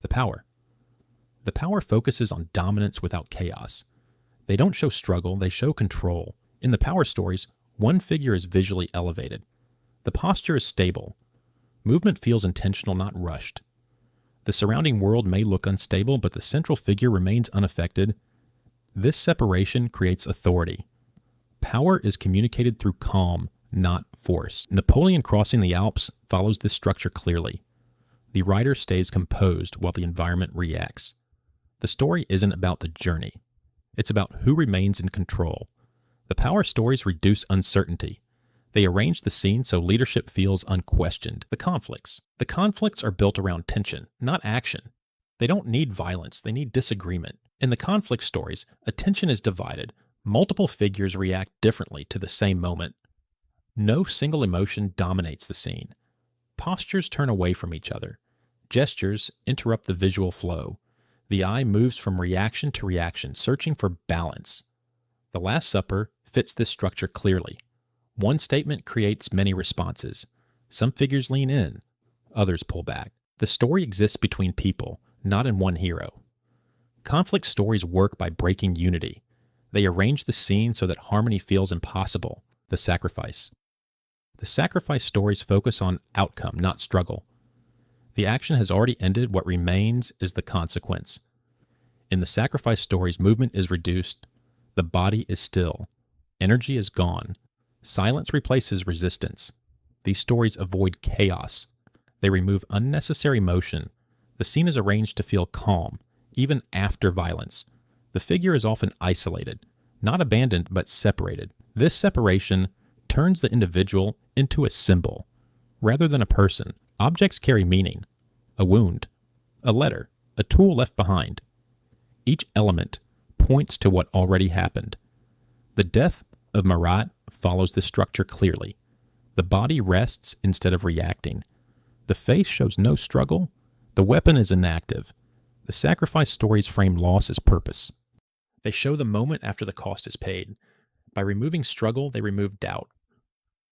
The power. The power focuses on dominance without chaos. They don't show struggle, they show control. In the power stories, one figure is visually elevated. The posture is stable. Movement feels intentional, not rushed. The surrounding world may look unstable, but the central figure remains unaffected. This separation creates authority. Power is communicated through calm, not force. Napoleon crossing the Alps follows this structure clearly. The rider stays composed while the environment reacts. The story isn't about the journey. It's about who remains in control. The power stories reduce uncertainty. They arrange the scene so leadership feels unquestioned. The conflicts. The conflicts are built around tension, not action. They don't need violence, they need disagreement. In the conflict stories, attention is divided. Multiple figures react differently to the same moment. No single emotion dominates the scene. Postures turn away from each other. Gestures interrupt the visual flow. The eye moves from reaction to reaction, searching for balance. The Last Supper fits this structure clearly. One statement creates many responses. Some figures lean in, others pull back. The story exists between people, not in one hero. Conflict stories work by breaking unity. They arrange the scene so that harmony feels impossible. The sacrifice. The sacrifice stories focus on outcome, not struggle. The action has already ended, what remains is the consequence. In the sacrifice stories, movement is reduced. The body is still. Energy is gone. Silence replaces resistance. These stories avoid chaos. They remove unnecessary motion. The scene is arranged to feel calm, even after violence. The figure is often isolated, not abandoned but separated. This separation turns the individual into a symbol. Rather than a person, objects carry meaning. A wound, a letter, a tool left behind. Each element points to what already happened. The death of Marat follows this structure clearly. The body rests instead of reacting. The face shows no struggle. The weapon is inactive. The sacrifice stories frame loss as purpose. They show the moment after the cost is paid. By removing struggle, they remove doubt.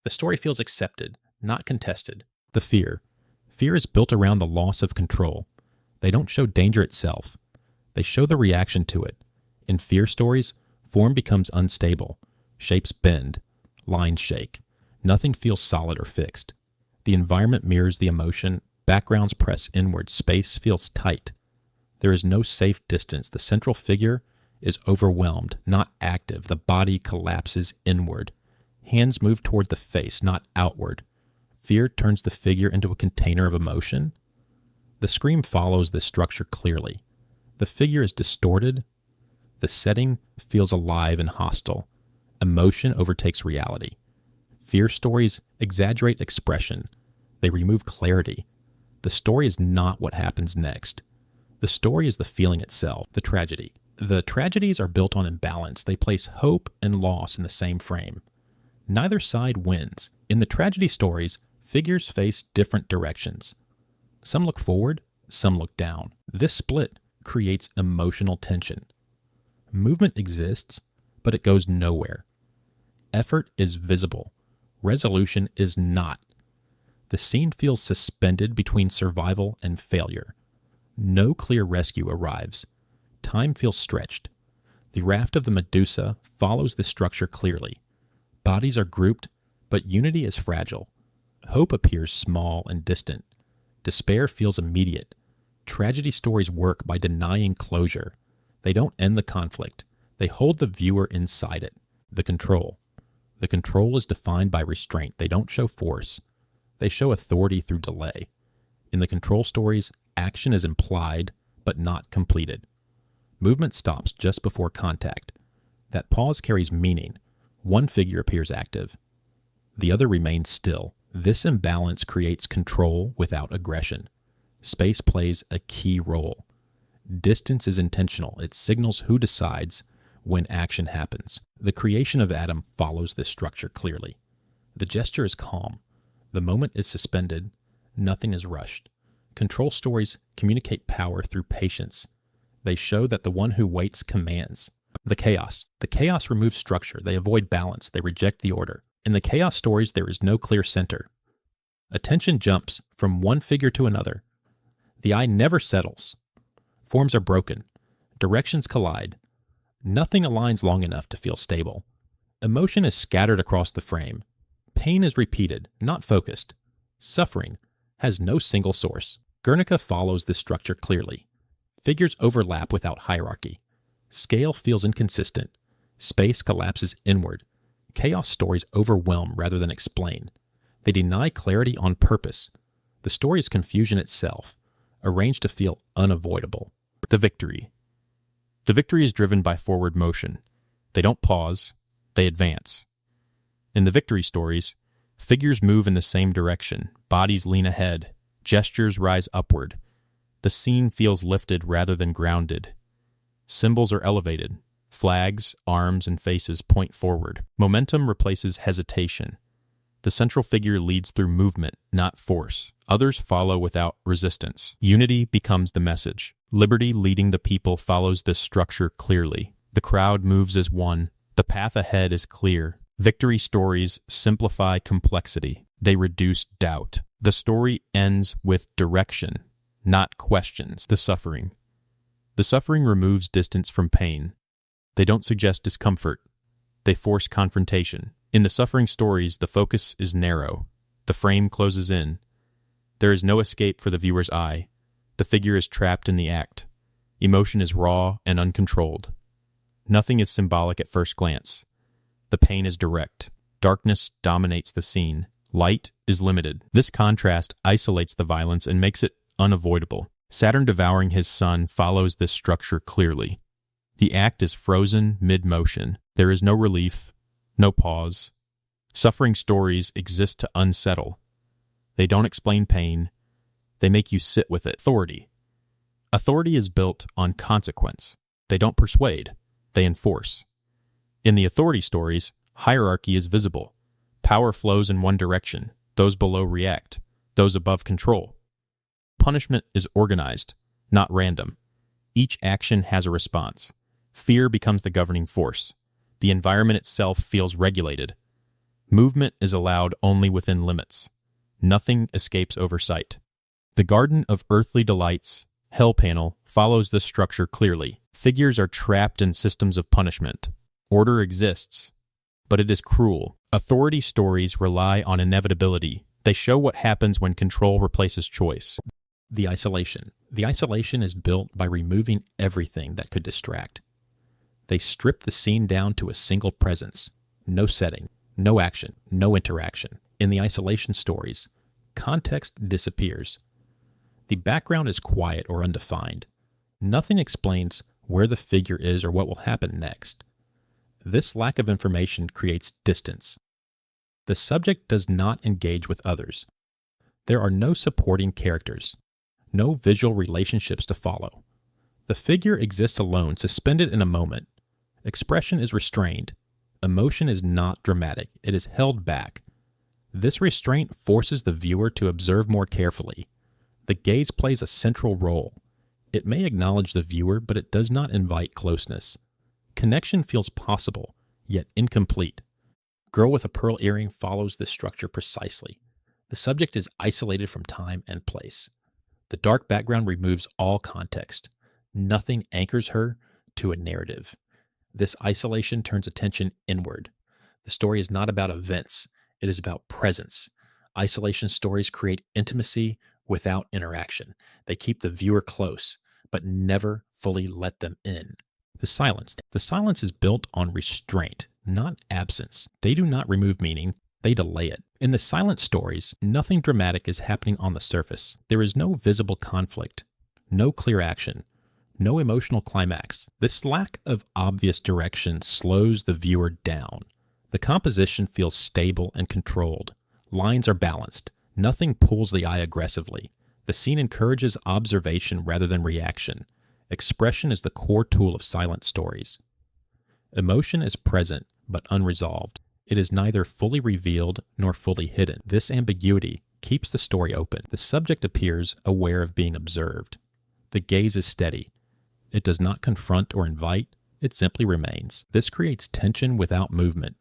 The story feels accepted, not contested. The fear. Fear is built around the loss of control. They don't show danger itself. They show the reaction to it. In fear stories, form becomes unstable. Shapes bend. Lines shake. Nothing feels solid or fixed. The environment mirrors the emotion. Backgrounds press inward. Space feels tight. There is no safe distance. The central figure is overwhelmed, not active. The body collapses inward. Hands move toward the face, not outward. Fear turns the figure into a container of emotion. The scream follows this structure clearly. The figure is distorted. The setting feels alive and hostile. Emotion overtakes reality. Fear stories exaggerate expression. They remove clarity. The story is not what happens next. The story is the feeling itself, the tragedy. The tragedies are built on imbalance. They place hope and loss in the same frame. Neither side wins. In the tragedy stories, figures face different directions. Some look forward, some look down. This split creates emotional tension. Movement exists, but it goes nowhere. Effort is visible. Resolution is not. The scene feels suspended between survival and failure. No clear rescue arrives. Time feels stretched. The raft of the Medusa follows this structure clearly. Bodies are grouped, but unity is fragile. Hope appears small and distant. Despair feels immediate. Tragedy stories work by denying closure. They don't end the conflict. They hold the viewer inside it. The control. The control is defined by restraint. They don't show force. They show authority through delay. In the control stories, action is implied, but not completed. Movement stops just before contact. That pause carries meaning. One figure appears active. The other remains still. This imbalance creates control without aggression. Space plays a key role. Distance is intentional. It signals who decides when action happens. The creation of Adam follows this structure clearly. The gesture is calm. The moment is suspended. Nothing is rushed. Control stories communicate power through patience. They show that the one who waits commands. The chaos. The chaos removes structure. They avoid balance. They reject the order. In the chaos stories, there is no clear center. Attention jumps from one figure to another. The eye never settles. Forms are broken. Directions collide. Nothing aligns long enough to feel stable. Emotion is scattered across the frame. Pain is repeated, not focused. Suffering has no single source. Guernica follows this structure clearly. Figures overlap without hierarchy. Scale feels inconsistent. Space collapses inward. Chaos stories overwhelm rather than explain. They deny clarity on purpose. The story is confusion itself, arranged to feel unavoidable. The victory. The victory is driven by forward motion. They don't pause, they advance. In the victory stories, figures move in the same direction, bodies lean ahead, gestures rise upward. The scene feels lifted rather than grounded. Symbols are elevated. Flags, arms, and faces point forward. Momentum replaces hesitation. The central figure leads through movement, not force. Others follow without resistance. Unity becomes the message. Liberty leading the people follows this structure clearly. The crowd moves as one. The path ahead is clear. Victory stories simplify complexity. They reduce doubt. The story ends with direction, not questions. The suffering. The suffering removes distance from pain. They don't suggest discomfort. They force confrontation. In the suffering stories, the focus is narrow. The frame closes in. There is no escape for the viewer's eye. The figure is trapped in the act. Emotion is raw and uncontrolled. Nothing is symbolic at first glance. The pain is direct. Darkness dominates the scene. Light is limited. This contrast isolates the violence and makes it unavoidable. Saturn devouring his son follows this structure clearly. The act is frozen mid-motion. There is no relief, no pause. Suffering stories exist to unsettle. They don't explain pain. They make you sit with it. Authority. Authority is built on consequence. They don't persuade. They enforce. In the authority stories, hierarchy is visible. Power flows in one direction. Those below react. Those above control. Punishment is organized, not random. Each action has a response. Fear becomes the governing force. The environment itself feels regulated. Movement is allowed only within limits. Nothing escapes oversight. The Garden of Earthly Delights, Hell panel, follows this structure clearly. Figures are trapped in systems of punishment. Order exists, but it is cruel. Authority stories rely on inevitability. They show what happens when control replaces choice. The isolation. The isolation is built by removing everything that could distract. They strip the scene down to a single presence. No setting, no action, no interaction. In the isolation stories, context disappears. The background is quiet or undefined. Nothing explains where the figure is or what will happen next. This lack of information creates distance. The subject does not engage with others. There are no supporting characters, no visual relationships to follow. The figure exists alone, suspended in a moment. Expression is restrained. Emotion is not dramatic. It is held back. This restraint forces the viewer to observe more carefully. The gaze plays a central role. It may acknowledge the viewer, but it does not invite closeness. Connection feels possible, yet incomplete. Girl with a Pearl Earring follows this structure precisely. The subject is isolated from time and place. The dark background removes all context. Nothing anchors her to a narrative. This isolation turns attention inward. The story is not about events. It is about presence. Isolation stories create intimacy without interaction. They keep the viewer close, but never fully let them in. The silence. The silence is built on restraint, not absence. They do not remove meaning. They delay it. In the silent stories, nothing dramatic is happening on the surface. There is no visible conflict, no clear action, no emotional climax. This lack of obvious direction slows the viewer down. The composition feels stable and controlled. Lines are balanced. Nothing pulls the eye aggressively. The scene encourages observation rather than reaction. Expression is the core tool of silent stories. Emotion is present but unresolved. It is neither fully revealed nor fully hidden. This ambiguity keeps the story open. The subject appears aware of being observed. The gaze is steady. It does not confront or invite. It simply remains. This creates tension without movement.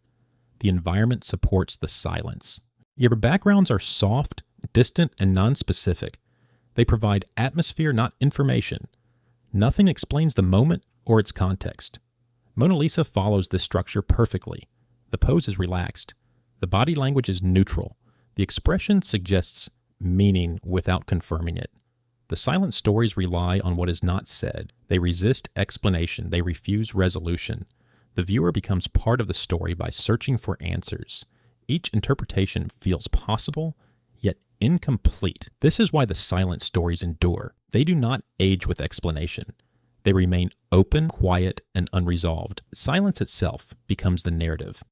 The environment supports the silence. Your backgrounds are soft, distant, and nonspecific. They provide atmosphere, not information. Nothing explains the moment or its context. Mona Lisa follows this structure perfectly. The pose is relaxed. The body language is neutral. The expression suggests meaning without confirming it. The silent stories rely on what is not said. They resist explanation. They refuse resolution. The viewer becomes part of the story by searching for answers. Each interpretation feels possible, yet incomplete. This is why the silent stories endure. They do not age with explanation. They remain open, quiet, and unresolved. Silence itself becomes the narrative.